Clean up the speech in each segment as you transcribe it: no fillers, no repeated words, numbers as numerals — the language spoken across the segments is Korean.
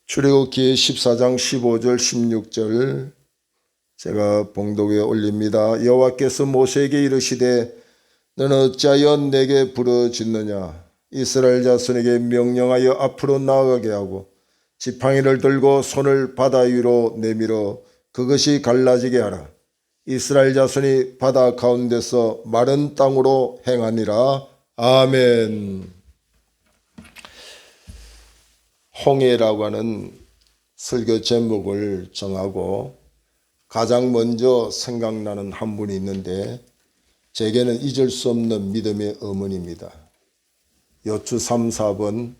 출애굽기 14장 15절 16절 제가 봉독에 올립니다. 여호와께서 모세에게 이르시되 너는 어찌하여 내게 부르짖느냐. 이스라엘 자손에게 명령하여 앞으로 나아가게 하고 지팡이를 들고 손을 바다 위로 내밀어 그것이 갈라지게 하라. 이스라엘 자손이 바다 가운데서 마른 땅으로 행하니라. 아멘. 홍해라고 하는 설교 제목을 정하고 가장 먼저 생각나는 한 분이 있는데 제게는 잊을 수 없는 믿음의 어머니입니다. 여추 3, 4번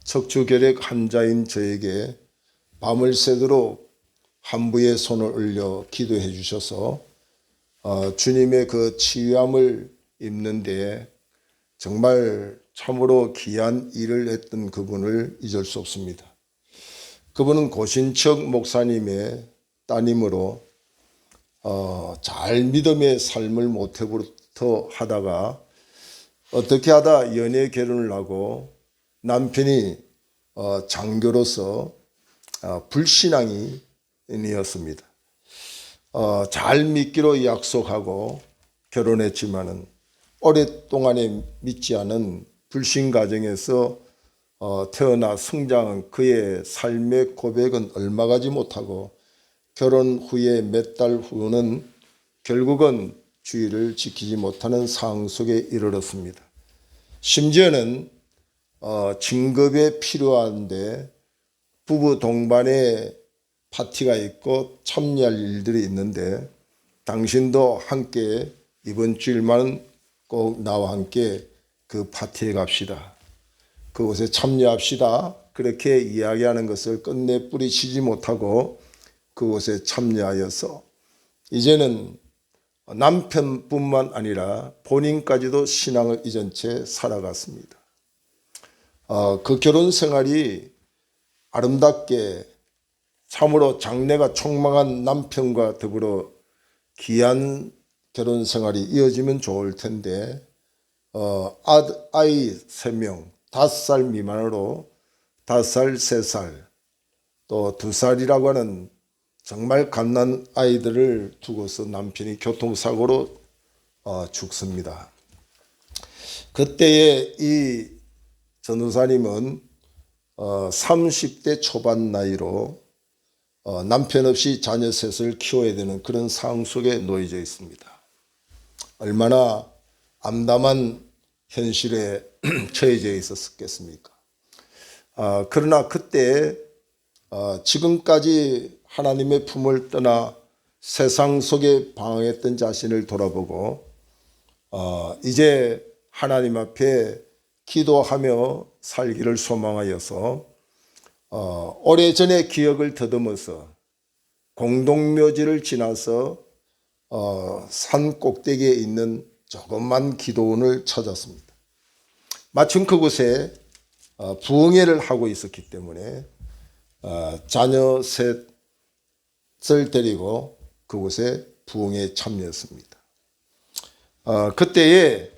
척추결핵 환자인 저에게 밤을 새도록 한부에 손을 올려 기도해 주셔서 주님의 그 치유함을 입는데 정말 참으로 귀한 일을 했던 그분을 잊을 수 없습니다. 그분은 고신척 목사님의 따님으로 잘 믿음의 삶을 모태부터 하다가 어떻게 하다 연애 결혼을 하고 남편이 장교로서 불신앙인이었습니다. 잘 믿기로 약속하고 결혼했지만은 오랫동안에 믿지 않은 불신 가정에서 태어나 성장한 그의 삶의 고백은 얼마 가지 못하고 결혼 후에 몇 달 후는 결국은 주의를 지키지 못하는 상황 속에 이르렀습니다. 심지어는 진급에 필요한데 부부 동반의 파티가 있고 참여할 일들이 있는데 당신도 함께 이번 주일만 꼭 나와 함께 그 파티에 갑시다. 그곳에 참여합시다. 그렇게 이야기하는 것을 끝내 뿌리치지 못하고 그곳에 참여하여서 이제는 남편뿐만 아니라 본인까지도 신앙을 잊은 채 살아갔습니다. 그 결혼 생활이 아름답게 참으로 장래가 촉망한 남편과 더불어 귀한 결혼 생활이 이어지면 좋을 텐데 아이 3명 5살 미만으로 5살, 3살 또 2살이라고 하는 정말 갓난 아이들을 두고서 남편이 교통사고로 죽습니다. 그때의 이 전도사님은 30대 초반 나이로 남편 없이 자녀 셋을 키워야 되는 그런 상황 속에 놓여져 있습니다. 얼마나 암담한 현실에 처해져 있었겠습니까? 그러나 그때 지금까지 하나님의 품을 떠나 세상 속에 방황했던 자신을 돌아보고 이제 하나님 앞에 기도하며 살기를 소망하여서 오래전의 기억을 더듬어서 공동묘지를 지나서 산 꼭대기에 있는 조그만 기도원을 찾았습니다. 마침 그곳에 부흥회를 하고 있었기 때문에 자녀 셋을 데리고 그곳에 부흥회에 참여했습니다. 그때에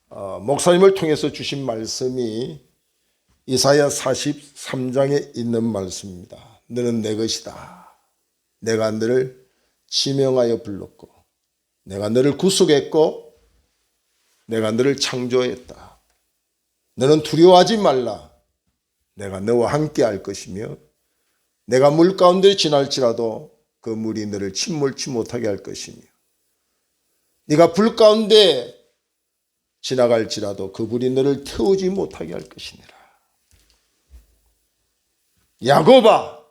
목사님을 통해서 주신 말씀이 이사야 43장에 있는 말씀입니다. 너는 내 것이다. 내가 너를 지명하여 불렀고 내가 너를 구속했고 내가 너를 창조했다. 너는 두려워하지 말라. 내가 너와 함께 할 것이며 내가 물 가운데 지날지라도 그 물이 너를 침몰치 못하게 할 것이며 네가 불 가운데 지나갈지라도 그 불이 너를 태우지 못하게 할 것이니라. 야곱아,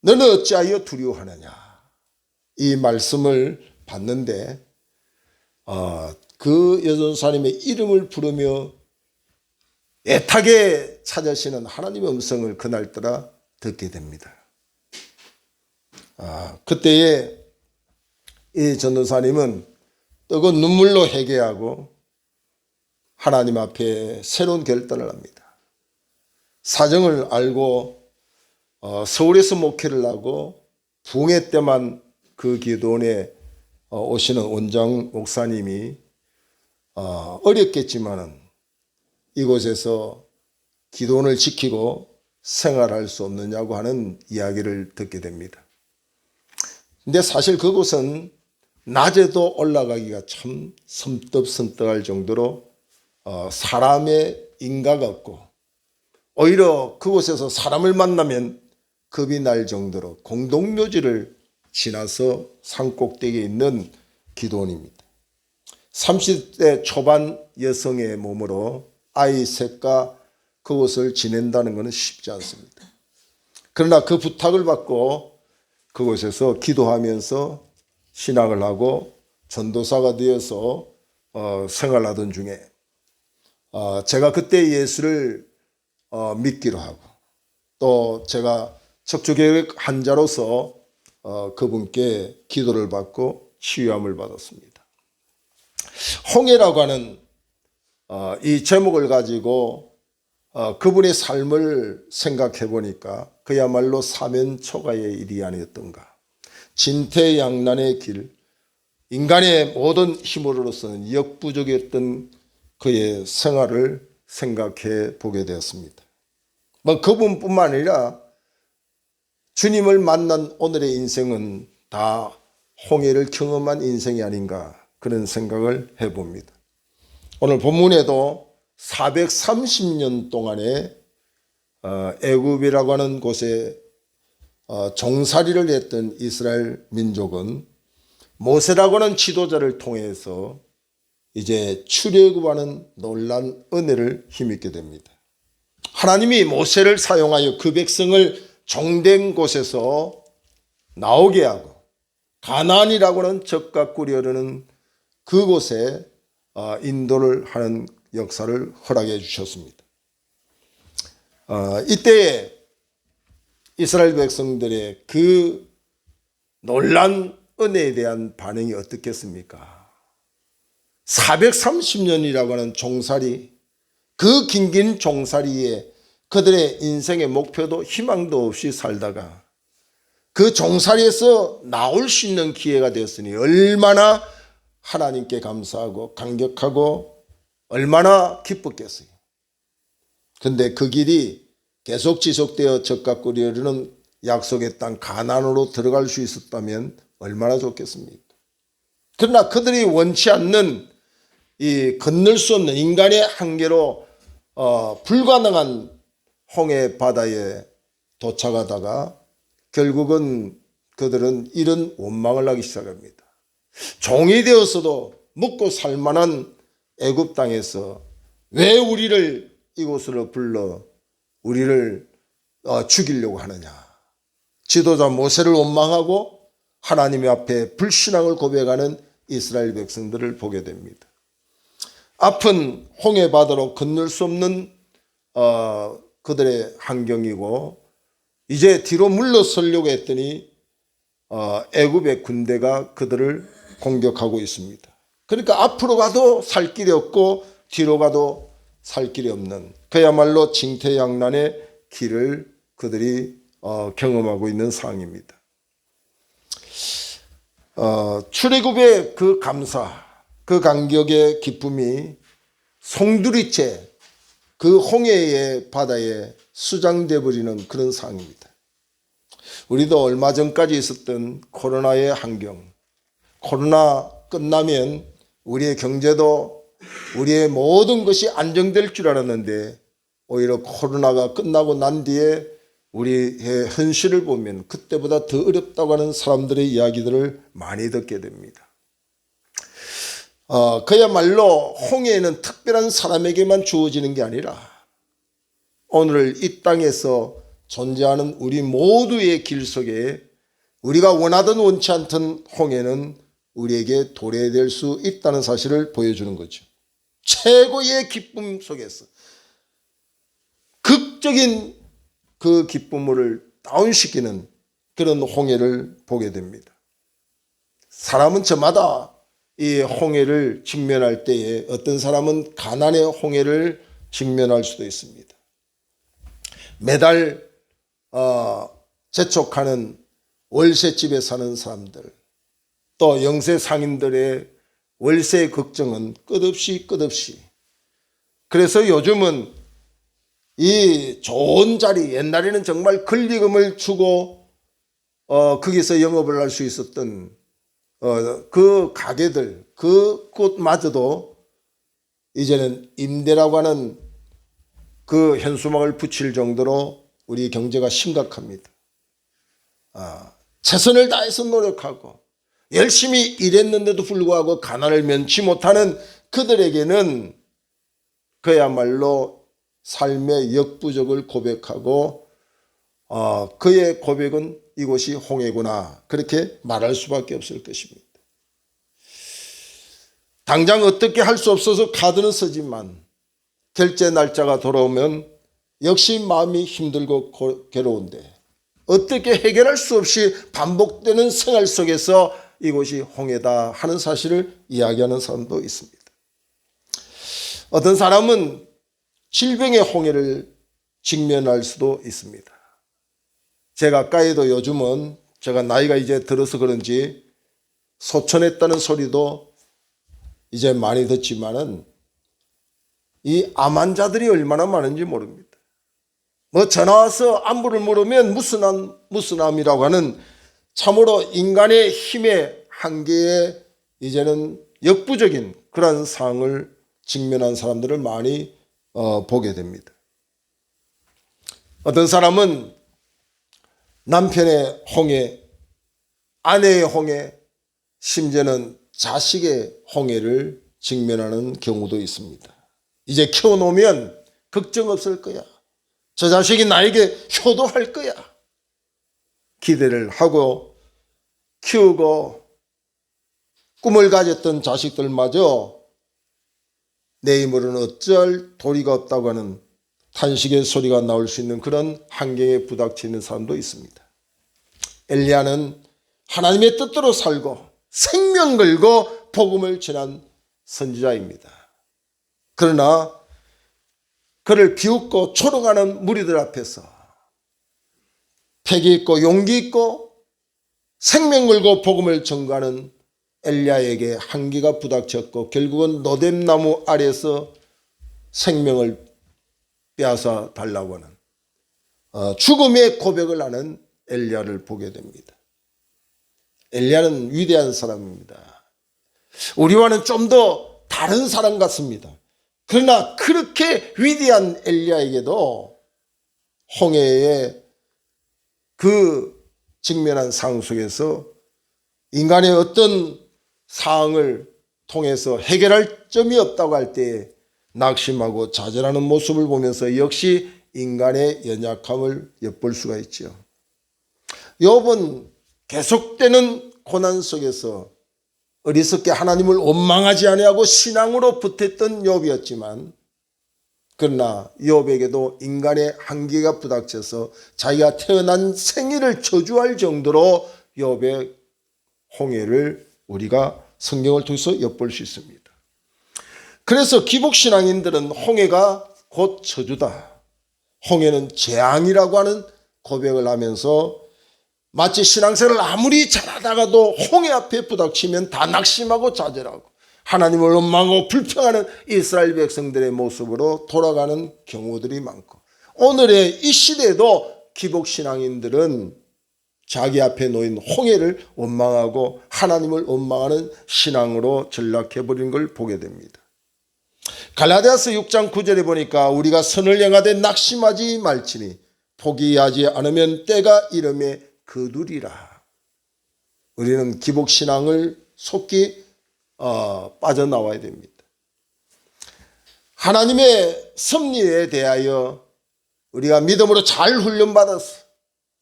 너는 어찌하여 두려워하느냐. 이 말씀을 받는데 그 여전사님의 이름을 부르며 애타게 찾으시는 하나님의 음성을 그날따라 듣게 됩니다. 그때에 이 전도사님은 뜨거운 눈물로 회개하고 하나님 앞에 새로운 결단을 합니다. 사정을 알고 서울에서 목회를 하고 부흥회 때만 그 기도원에 오시는 원장 목사님이 어렵겠지만은 이곳에서 기도원을 지키고 생활할 수 없느냐고 하는 이야기를 듣게 됩니다. 근데 사실 그곳은 낮에도 올라가기가 참 섬뜩섬뜩할 정도로 사람의 인가가 없고, 오히려 그곳에서 사람을 만나면 겁이 날 정도로 공동묘지를 지나서 산꼭대기에 있는 기도원입니다. 30대 초반 여성의 몸으로 아이 셋과 그곳을 지낸다는 것은 쉽지 않습니다. 그러나 그 부탁을 받고 그곳에서 기도하면서 신앙을 하고 전도사가 되어서 생활하던 중에 제가 그때 예수를 믿기로 하고, 또 제가 척추교육 환자로서 그분께 기도를 받고 치유함을 받았습니다. 홍해라고 하는 이 제목을 가지고 그분의 삶을 생각해 보니까 그야말로 사면초가의 일이 아니었던가. 진퇴양난의 길, 인간의 모든 힘으로서는 역부족이었던 그의 생활을 생각해 보게 되었습니다. 그분뿐만 아니라 주님을 만난 오늘의 인생은 다 홍해를 경험한 인생이 아닌가, 그런 생각을 해봅니다. 오늘 본문에도 430년 동안에 애굽이라고 하는 곳에 종살이를 했던 이스라엘 민족은 모세라고 하는 지도자를 통해서 이제 출애굽하는 놀란 은혜를 힘입게 됩니다. 하나님이 모세를 사용하여 그 백성을 종된 곳에서 나오게 하고 가나안이라고 하는 적과 꿀이 흐르는 그곳에 인도를 하는 역사를 허락해 주셨습니다. 이때에 이스라엘 백성들의 그 놀란 은혜에 대한 반응이 어떻겠습니까? 430년이라고 하는 종살이, 그 긴긴 종살이에 그들의 인생의 목표도 희망도 없이 살다가 그 종살이에서 나올 수 있는 기회가 되었으니 얼마나 하나님께 감사하고 감격하고 얼마나 기뻤겠어요. 그런데 그 길이 계속 지속되어 적과 꿀이 흐르는 약속의 땅 가나안으로 들어갈 수 있었다면 얼마나 좋겠습니까? 그러나 그들이 원치 않는 이 건널 수 없는 인간의 한계로 불가능한 홍해 바다에 도착하다가 결국은 그들은 이런 원망을 하기 시작합니다. 종이 되어서도 먹고 살만한 애굽 땅에서 왜 우리를 이곳으로 불러 우리를 죽이려고 하느냐. 지도자 모세를 원망하고 하나님 앞에 불신앙을 고백하는 이스라엘 백성들을 보게 됩니다. 앞은 홍해 바다로 건널 수 없는 그들의 환경이고, 이제 뒤로 물러서려고 했더니 애굽의 군대가 그들을 공격하고 있습니다. 그러니까 앞으로 가도 살 길이 없고 뒤로 가도 살 길이 없는 그야말로 징태양난의 길을 그들이 경험하고 있는 상황입니다. 출애굽의 그 감사, 그 감격의 기쁨이 송두리째 그 홍해의 바다에 수장돼 버리는 그런 상황입니다. 우리도 얼마 전까지 있었던 코로나의 환경, 코로나 끝나면 우리의 경제도 우리의 모든 것이 안정될 줄 알았는데 오히려 코로나가 끝나고 난 뒤에 우리의 현실을 보면 그때보다 더 어렵다고 하는 사람들의 이야기들을 많이 듣게 됩니다. 그야말로 홍해는 특별한 사람에게만 주어지는 게 아니라 오늘 이 땅에서 존재하는 우리 모두의 길 속에 우리가 원하든 원치 않든 홍해는 우리에게 도래될 수 있다는 사실을 보여주는 거죠. 최고의 기쁨 속에서 극적인 그 기쁨을 다운시키는 그런 홍해를 보게 됩니다. 사람은 저마다 이 홍해를 직면할 때에 어떤 사람은 가난의 홍해를 직면할 수도 있습니다. 매달 재촉하는 월세집에 사는 사람들, 또 영세 상인들의 월세 걱정은 끝없이. 그래서 요즘은 이 좋은 자리, 옛날에는 정말 권리금을 주고 거기서 영업을 할 수 있었던 그 가게들, 그 곳마저도 이제는 임대라고 하는 그 현수막을 붙일 정도로 우리 경제가 심각합니다. 최선을 다해서 노력하고 열심히 일했는데도 불구하고 가난을 면치 못하는 그들에게는 그야말로 삶의 역부족을 고백하고 그의 고백은 이곳이 홍해구나, 그렇게 말할 수밖에 없을 것입니다. 당장 어떻게 할 수 없어서 카드는 쓰지만 결제 날짜가 돌아오면 역시 마음이 힘들고 괴로운데 어떻게 해결할 수 없이 반복되는 생활 속에서 이곳이 홍해다 하는 사실을 이야기하는 사람도 있습니다. 어떤 사람은 질병의 홍해를 직면할 수도 있습니다. 제 가까이도 요즘은 제가 나이가 이제 들어서 그런지 소천했다는 소리도 이제 많이 듣지만은 이 암 환자들이 얼마나 많은지 모릅니다. 뭐 전화 와서 안부를 물으면 무슨 암이라고 하는 참으로 인간의 힘의 한계에 이제는 역부족인 그런 상황을 직면한 사람들을 많이 보게 됩니다. 어떤 사람은 남편의 홍해, 아내의 홍해, 심지어는 자식의 홍해를 직면하는 경우도 있습니다. 이제 키워놓으면 걱정 없을 거야. 저 자식이 나에게 효도할 거야. 기대를 하고 키우고 꿈을 가졌던 자식들마저 내 힘으로는 어쩔 도리가 없다고 하는 탄식의 소리가 나올 수 있는 그런 환경에 부닥치는 사람도 있습니다. 엘리야는 하나님의 뜻대로 살고 생명 걸고 복음을 전한 선지자입니다. 그러나 그를 비웃고 조롱하는 무리들 앞에서 패기 있고 용기 있고 생명 걸고 복음을 전가하는 엘리야에게 한계가 부닥쳤고 결국은 노뎀나무 아래에서 생명을 빼앗아 달라고 하는 죽음의 고백을 하는 엘리야를 보게 됩니다. 엘리야는 위대한 사람입니다. 우리와는 좀 더 다른 사람 같습니다. 그러나 그렇게 위대한 엘리야에게도 홍해의 그 직면한 상황 속에서 인간의 어떤 상황을 통해서 해결할 점이 없다고 할 때 낙심하고 좌절하는 모습을 보면서 역시 인간의 연약함을 엿볼 수가 있죠. 욥은 계속되는 고난 속에서 어리석게 하나님을 원망하지 아니하고 신앙으로 붙었던 욥이었지만 그러나 욥에게도 인간의 한계가 부닥쳐서 자기가 태어난 생일을 저주할 정도로 욥의 홍해를 우리가 성경을 통해서 엿볼 수 있습니다. 그래서 기복신앙인들은 홍해가 곧 저주다, 홍해는 재앙이라고 하는 고백을 하면서 마치 신앙생활을 아무리 잘하다가도 홍해 앞에 부닥치면 다 낙심하고 좌절하고 하나님을 원망하고 불평하는 이스라엘 백성들의 모습으로 돌아가는 경우들이 많고, 오늘의 이 시대에도 기복신앙인들은 자기 앞에 놓인 홍해를 원망하고 하나님을 원망하는 신앙으로 전락해버린 걸 보게 됩니다. 갈라디아서 6장 9절에 보니까 우리가 선을 행하되 낙심하지 말지니 포기하지 않으면 때가 이름에 거두리라. 우리는 기복신앙을 속히 빠져나와야 됩니다. 하나님의 섭리에 대하여 우리가 믿음으로 잘 훈련받아서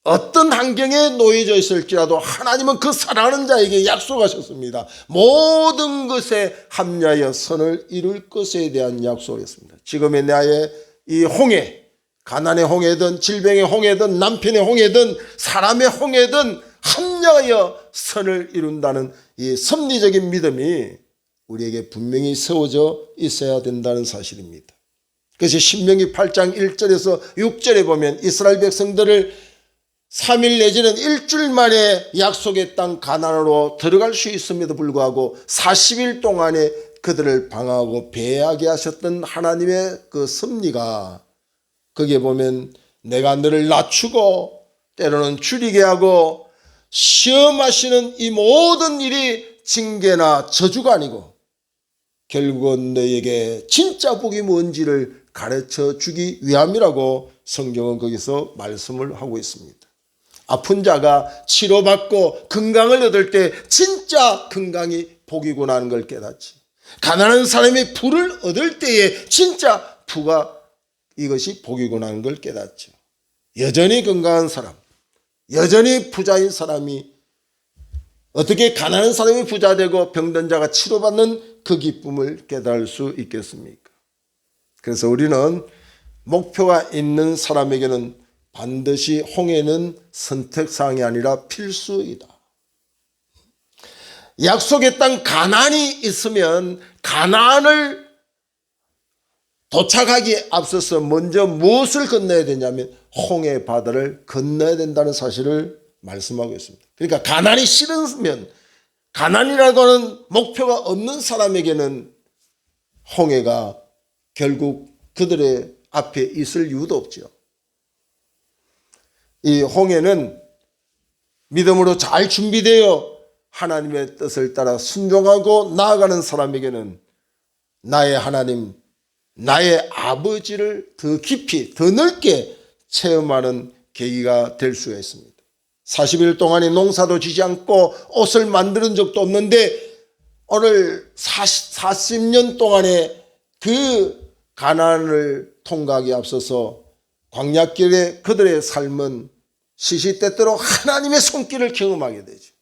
어떤 환경에 놓여져 있을지라도 하나님은 그 사랑하는 자에게 약속하셨습니다. 모든 것에 합리하여 선을 이룰 것에 대한 약속을 했습니다. 지금의 나의 이 홍해, 가난의 홍해든 질병의 홍해든 남편의 홍해든 사람의 홍해든 합리하여 선을 이룬다는 이 섭리적인 믿음이 우리에게 분명히 세워져 있어야 된다는 사실입니다. 그래서 신명기 8장 1절에서 6절에 보면 이스라엘 백성들을 3일 내지는 일주일 만에 약속의 땅 가나안으로 들어갈 수 있음에도 불구하고 40일 동안에 그들을 방황하고 배회하게 하셨던 하나님의 그 섭리가 거기에 보면 내가 너를 낮추고 때로는 줄이게 하고 시험하시는 이 모든 일이 징계나 저주가 아니고 결국은 너에게 진짜 복이 뭔지를 가르쳐 주기 위함이라고 성경은 거기서 말씀을 하고 있습니다. 아픈 자가 치료받고 건강을 얻을 때 진짜 건강이 복이구나 하는 걸 깨닫지. 가난한 사람이 부를 얻을 때에 진짜 부가 이것이 복이구나 하는 걸 깨닫죠. 여전히 건강한 사람, 여전히 부자인 사람이 어떻게 가난한 사람이 부자 되고 병든 자가 치료받는 그 기쁨을 깨달을 수 있겠습니까? 그래서 우리는 목표가 있는 사람에게는 반드시 홍해는 선택사항이 아니라 필수이다. 약속의 땅 가나안이 있으면 가나안을 도착하기에 앞서서 먼저 무엇을 건너야 되냐면 홍해 바다를 건너야 된다는 사실을 말씀하고 있습니다. 그러니까 가나안이 싫으면 가나안이라고 하는 목표가 없는 사람에게는 홍해가 결국 그들의 앞에 있을 이유도 없죠. 이 홍해는 믿음으로 잘 준비되어 하나님의 뜻을 따라 순종하고 나아가는 사람에게는 나의 하나님, 나의 아버지를 더 깊이 더 넓게 체험하는 계기가 될 수가 있습니다. 40일 동안에 농사도 지지 않고 옷을 만드는 적도 없는데 오늘 40년 동안에 그 가나안을 통과하기에 앞서서 광야길에 그들의 삶은 시시때때로 하나님의 손길을 경험하게 되죠.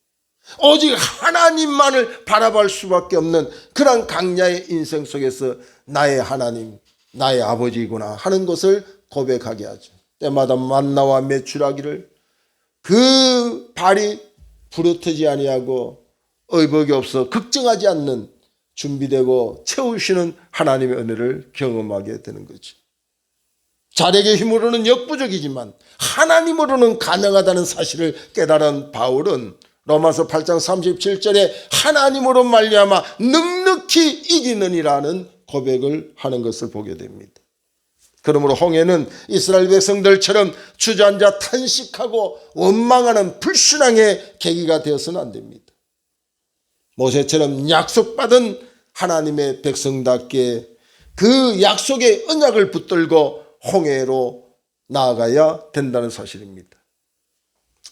오직 하나님만을 바라볼 수밖에 없는 그런 강야의 인생 속에서 나의 하나님, 나의 아버지구나 하는 것을 고백하게 하죠. 때마다 만나와 메추라기를 그 발이 부르트지 아니하고 의복이 없어 걱정하지 않는 준비되고 채우시는 하나님의 은혜를 경험하게 되는 거죠. 자력의 힘으로는 역부족이지만 하나님으로는 가능하다는 사실을 깨달은 바울은 로마서 8장 37절에 하나님으로 말미암아 넉넉히 이기느니라는 고백을 하는 것을 보게 됩니다. 그러므로 홍해는 이스라엘 백성들처럼 주저앉아 탄식하고 원망하는 불신앙의 계기가 되어서는 안 됩니다. 모세처럼 약속받은 하나님의 백성답게 그 약속의 언약을 붙들고 홍해로 나아가야 된다는 사실입니다.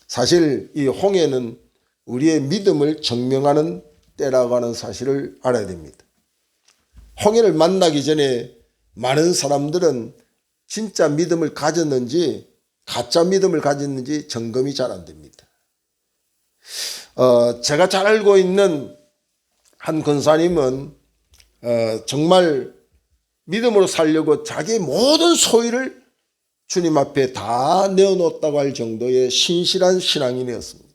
사실 이 홍해는 우리의 믿음을 증명하는 때라고 하는 사실을 알아야 됩니다. 홍해를 만나기 전에 많은 사람들은 진짜 믿음을 가졌는지 가짜 믿음을 가졌는지 점검이 잘 안 됩니다. 제가 잘 알고 있는 한 권사님은 정말 믿음으로 살려고 자기의 모든 소유를 주님 앞에 다 내어놓았다고 할 정도의 신실한 신앙인이었습니다.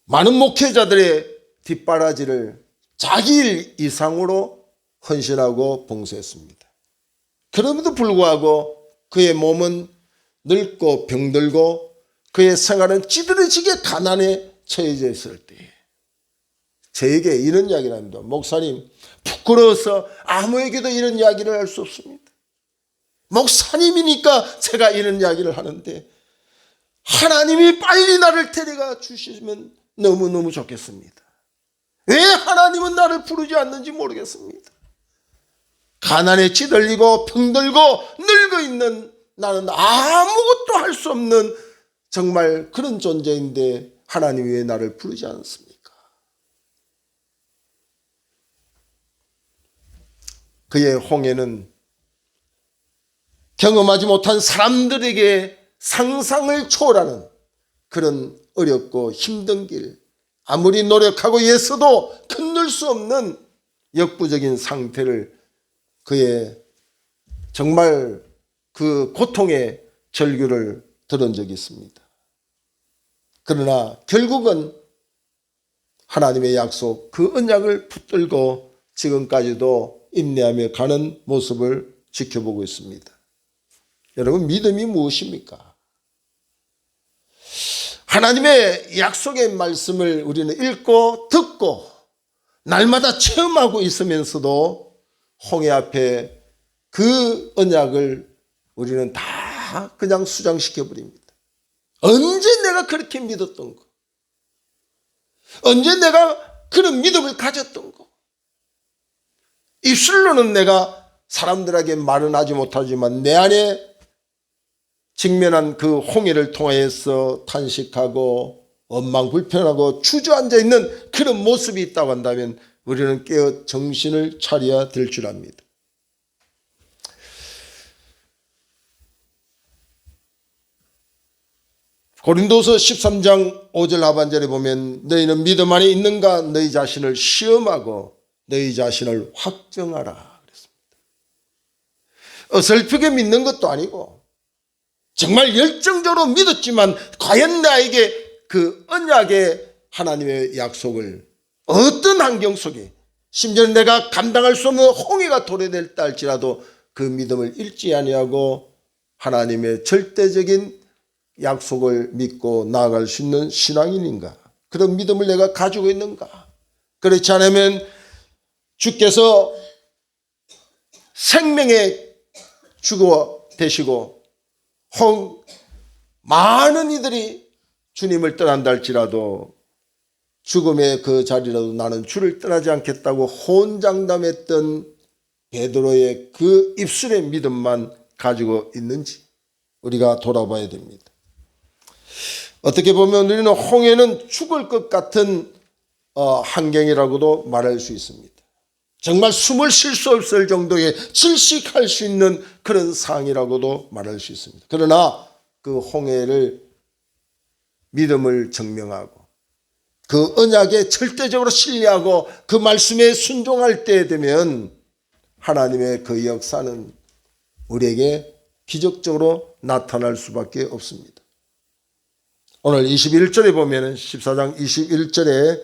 많은 목회자들의 뒷바라지를 자기 일 이상으로 헌신하고 봉사했습니다. 그럼에도 불구하고 그의 몸은 늙고 병들고 그의 생활은 찌들어지게 가난에 처해져 있을 때 저에게 이런 이야기를 합니다. 목사님, 부끄러워서 아무에게도 이런 이야기를 할 수 없습니다. 목사님이니까 제가 이런 이야기를 하는데 하나님이 빨리 나를 데려가 주시면 너무너무 좋겠습니다. 왜 하나님은 나를 부르지 않는지 모르겠습니다. 가난에 찌들리고 병들고 늙어있는 나는 아무것도 할 수 없는 정말 그런 존재인데 하나님이 왜 나를 부르지 않습니까? 그의 홍해는 경험하지 못한 사람들에게 상상을 초월하는 그런 어렵고 힘든 길, 아무리 노력하고 애써도 건널 수 없는 역부족인 상태를 그의 정말 그 고통의 절규를 들은 적이 있습니다. 그러나 결국은 하나님의 약속, 그 언약을 붙들고 지금까지도 인내하며 가는 모습을 지켜보고 있습니다. 여러분, 믿음이 무엇입니까? 하나님의 약속의 말씀을 우리는 읽고 듣고 날마다 체험하고 있으면서도 홍해 앞에 그 언약을 우리는 다 그냥 수장시켜 버립니다. 언제 내가 그렇게 믿었던 거, 언제 내가 그런 믿음을 가졌던 거. 입술로는 내가 사람들에게 말은 하지 못하지만 내 안에 직면한 그 홍해를 통해서 탄식하고 원망불편하고 주저앉아 있는 그런 모습이 있다고 한다면 우리는 깨어 정신을 차려야 될 줄 압니다. 고린도서 13장 5절 하반절에 보면 너희는 믿음 안에 있는가 너희 자신을 시험하고 너희 자신을 확정하라 그랬습니다. 어설프게 믿는 것도 아니고 정말 열정적으로 믿었지만 과연 나에게 그 언약의 하나님의 약속을 어떤 환경 속에 심지어 내가 감당할 수 없는 홍해가 도래될다 할지라도 그 믿음을 잃지 아니하고 하나님의 절대적인 약속을 믿고 나아갈 수 있는 신앙인인가? 그런 믿음을 내가 가지고 있는가? 그렇지 않으면 주께서 생명의 주가 되시고 많은 이들이 주님을 떠난다 할지라도 죽음의 그 자리라도 나는 주를 떠나지 않겠다고 호언장담했던 베드로의 그 입술의 믿음만 가지고 있는지 우리가 돌아봐야 됩니다. 어떻게 보면 우리는 홍해는 죽을 것 같은 환경이라고도 말할 수 있습니다. 정말 숨을 쉴 수 없을 정도의 질식할 수 있는 그런 상황이라고도 말할 수 있습니다. 그러나 그 홍해를 믿음을 증명하고 그 언약에 절대적으로 신뢰하고 그 말씀에 순종할 때 되면 하나님의 그 역사는 우리에게 기적적으로 나타날 수밖에 없습니다. 오늘 21절에 보면 14장 21절에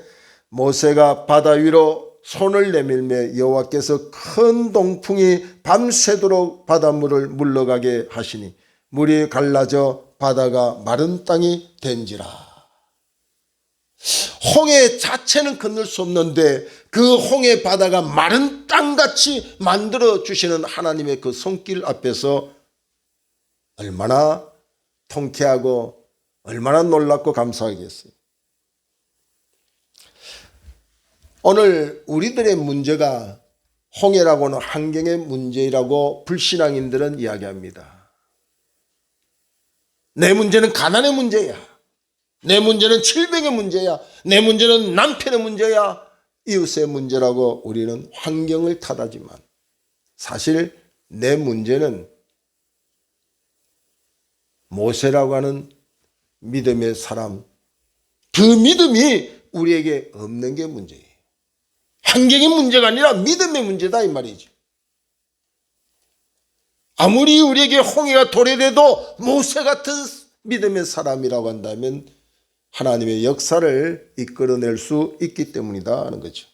모세가 바다 위로 손을 내밀매 여호와께서 큰 동풍이 밤새도록 바닷물을 물러가게 하시니 물이 갈라져 바다가 마른 땅이 된지라. 홍해 자체는 건널 수 없는데 그 홍해 바다가 마른 땅같이 만들어 주시는 하나님의 그 손길 앞에서 얼마나 통쾌하고 얼마나 놀랍고 감사하겠어요. 오늘 우리들의 문제가 홍해라고는 환경의 문제라고 불신앙인들은 이야기합니다. 내 문제는 가난의 문제야. 내 문제는 질병의 문제야. 내 문제는 남편의 문제야. 이웃의 문제라고 우리는 환경을 탓하지만 사실 내 문제는 모세라고 하는 믿음의 사람, 그 믿음이 우리에게 없는 게 문제예요. 환경의 문제가 아니라 믿음의 문제다 이 말이죠. 아무리 우리에게 홍해가 도래돼도 모세 같은 믿음의 사람이라고 한다면 하나님의 역사를 이끌어낼 수 있기 때문이다 하는 거죠.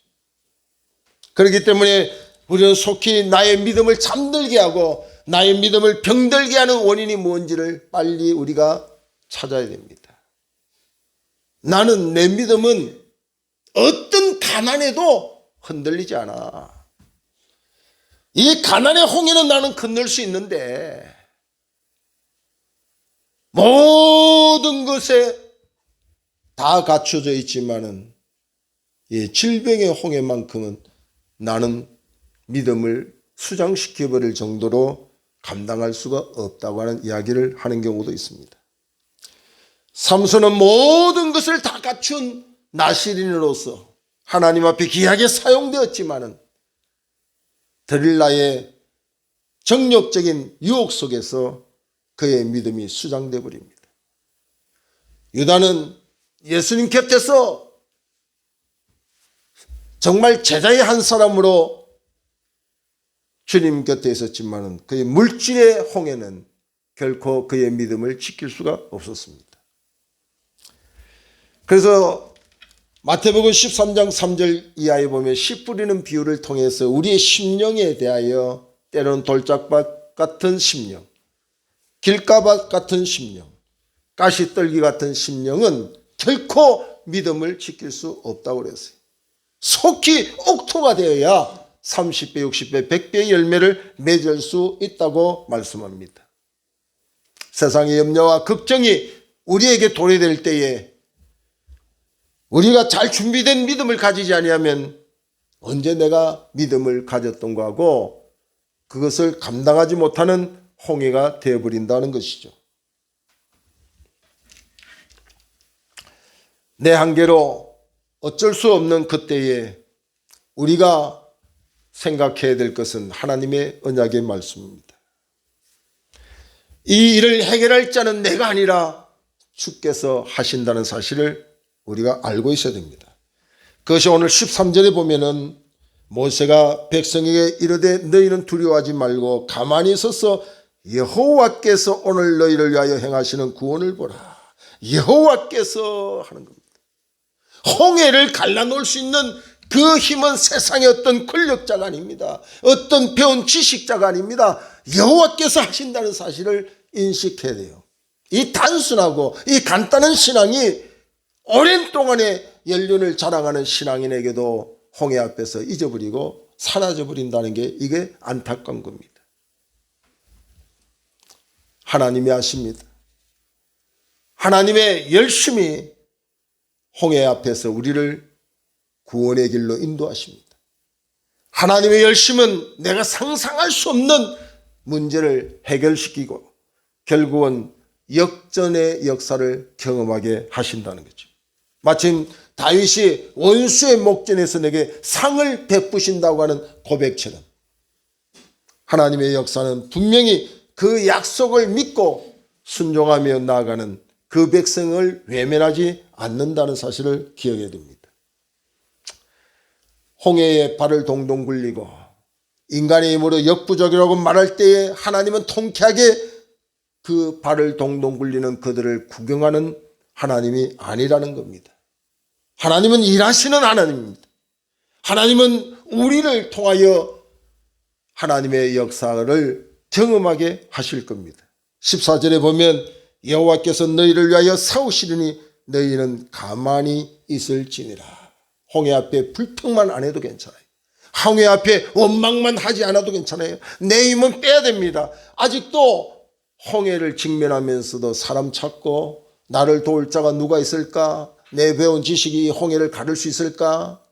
그렇기 때문에 우리는 속히 나의 믿음을 잠들게 하고 나의 믿음을 병들게 하는 원인이 뭔지를 빨리 우리가 찾아야 됩니다. 나는 내 믿음은 어떤 가난에도 흔들리지 않아. 이 가난의 홍해는 나는 건널 수 있는데 모든 것에 다 갖춰져 있지만은 이 질병의 홍해만큼은 나는 믿음을 수장시켜버릴 정도로 감당할 수가 없다고 하는 이야기를 하는 경우도 있습니다. 삼손은 모든 것을 다 갖춘 나시린으로서 하나님 앞에 귀하게 사용되었지만은 들릴라의 정욕적인 유혹 속에서 그의 믿음이 수장되어 버립니다. 유다는 예수님 곁에서 정말 제자의 한 사람으로 주님 곁에 있었지만은 그의 물질의 홍해는 결코 그의 믿음을 지킬 수가 없었습니다. 그래서 마태복음 13장 3절 이하에 보면 씨 뿌리는 비유를 통해서 우리의 심령에 대하여 때로는 돌짝밭 같은 심령, 길가밭 같은 심령, 가시떨기 같은 심령은 결코 믿음을 지킬 수 없다고 그랬어요. 속히 옥토가 되어야 30배, 60배, 100배의 열매를 맺을 수 있다고 말씀합니다. 세상의 염려와 걱정이 우리에게 도래될 때에 우리가 잘 준비된 믿음을 가지지 아니하면 언제 내가 믿음을 가졌던가 하고 그것을 감당하지 못하는 홍해가 되어버린다는 것이죠. 내 한계로 어쩔 수 없는 그때에 우리가 생각해야 될 것은 하나님의 언약의 말씀입니다. 이 일을 해결할 자는 내가 아니라 주께서 하신다는 사실을 우리가 알고 있어야 됩니다. 그것이 오늘 13절에 보면은 모세가 백성에게 이르되 너희는 두려워하지 말고 가만히 서서 여호와께서 오늘 너희를 위하여 행하시는 구원을 보라. 여호와께서 하는 겁니다. 홍해를 갈라놓을 수 있는 그 힘은 세상의 어떤 권력자가 아닙니다. 어떤 배운 지식자가 아닙니다. 여호와께서 하신다는 사실을 인식해야 돼요. 이 단순하고 이 간단한 신앙이 오랜 동안의 연륜을 자랑하는 신앙인에게도 홍해 앞에서 잊어버리고 사라져 버린다는 게 이게 안타까운 겁니다. 하나님이 아십니다. 하나님의 열심히 홍해 앞에서 우리를 구원의 길로 인도하십니다. 하나님의 열심은 내가 상상할 수 없는 문제를 해결시키고 결국은 역전의 역사를 경험하게 하신다는 거죠. 마침 다윗이 원수의 목전에서 내게 상을 베푸신다고 하는 고백처럼 하나님의 역사는 분명히 그 약속을 믿고 순종하며 나아가는 그 백성을 외면하지 않는다는 사실을 기억해야 됩니다. 홍해에 발을 동동 굴리고 인간의 힘으로 역부족이라고 말할 때에 하나님은 통쾌하게 그 발을 동동 굴리는 그들을 구경하는 하나님이 아니라는 겁니다. 하나님은 일하시는 하나님입니다. 하나님은 우리를 통하여 하나님의 역사를 경험하게 하실 겁니다. 14절에 보면 여호와께서 너희를 위하여 싸우시리니 너희는 가만히 있을지니라. 홍해 앞에 불평만 안 해도 괜찮아요. 홍해 앞에 원망만 하지 않아도 괜찮아요. 내 힘은 빼야 됩니다. 아직도 홍해를 직면하면서도 사람 찾고 나를 도울 자가 누가 있을까? 내 배운 지식이 홍해를 가를 수 있을까?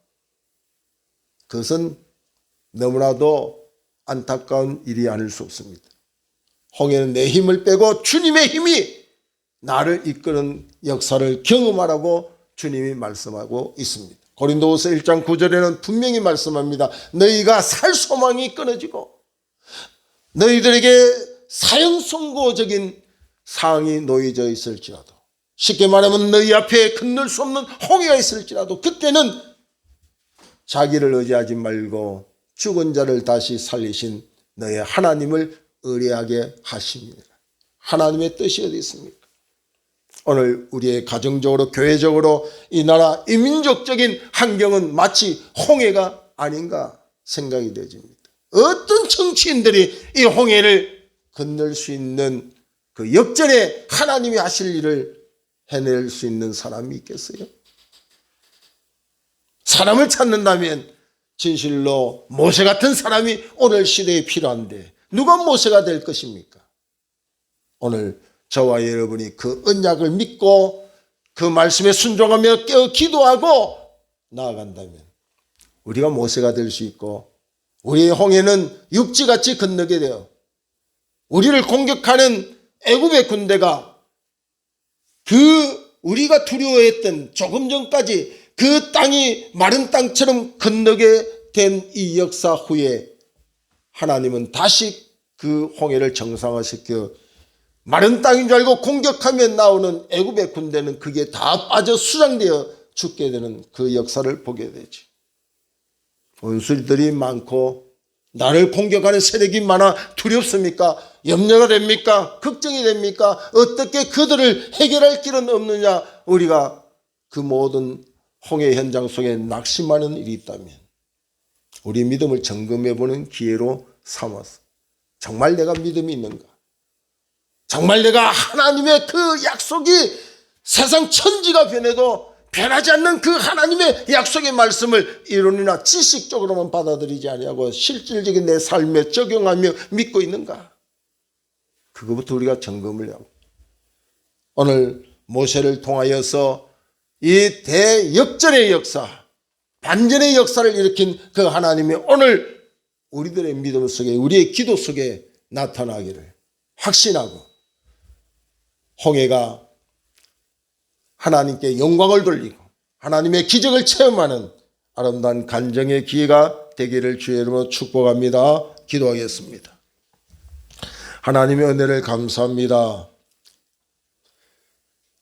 그것은 너무나도 안타까운 일이 아닐 수 없습니다. 홍해는 내 힘을 빼고 주님의 힘이 나를 이끄는 역사를 경험하라고 주님이 말씀하고 있습니다. 고린도후서 1장 9절에는 분명히 말씀합니다. 너희가 살 소망이 끊어지고 너희들에게 사형선고적인 사항이 놓여져 있을지라도, 쉽게 말하면 너희 앞에 건널 수 없는 홍해가 있을지라도 그때는 자기를 의지하지 말고 죽은 자를 다시 살리신 너희 하나님을 의뢰하게 하십니다. 하나님의 뜻이 어디 있습니까? 오늘 우리의 가정적으로 교회적으로 이 나라 이 민족적인 환경은 마치 홍해가 아닌가 생각이 되집니다. 어떤 정치인들이 이 홍해를 건널 수 있는 그 역전에 하나님이 하실 일을 해낼 수 있는 사람이 있겠어요? 사람을 찾는다면 진실로 모세 같은 사람이 오늘 시대에 필요한데 누가 모세가 될 것입니까? 오늘 저와 여러분이 그 언약을 믿고 그 말씀에 순종하며 깨어 기도하고 나아간다면 우리가 모세가 될 수 있고 우리의 홍해는 육지같이 건너게 되어 우리를 공격하는 애굽의 군대가 그 우리가 두려워했던 조금 전까지 그 땅이 마른 땅처럼 건너게 된 이 역사 후에 하나님은 다시 그 홍해를 정상화시켜 마른 땅인 줄 알고 공격하면 나오는 애굽의 군대는 그게 다 빠져 수장되어 죽게 되는 그 역사를 보게 되지. 원수들이 많고 나를 공격하는 세력이 많아 두렵습니까? 염려가 됩니까? 걱정이 됩니까? 어떻게 그들을 해결할 길은 없느냐? 우리가 그 모든 홍해 현장 속에 낙심하는 일이 있다면 우리 믿음을 점검해보는 기회로 삼아서 정말 내가 믿음이 있는가? 정말 내가 하나님의 그 약속이 세상 천지가 변해도 변하지 않는 그 하나님의 약속의 말씀을 이론이나 지식적으로만 받아들이지 아니하고 실질적인 내 삶에 적용하며 믿고 있는가? 그것부터 우리가 점검을 하고 오늘 모세를 통하여서 이 대역전의 역사, 반전의 역사를 일으킨 그 하나님이 오늘 우리들의 믿음 속에, 우리의 기도 속에 나타나기를 확신하고 홍해가 하나님께 영광을 돌리고 하나님의 기적을 체험하는 아름다운 간증의 기회가 되기를 주의 이름으로 축복합니다. 기도하겠습니다. 하나님의 은혜를 감사합니다.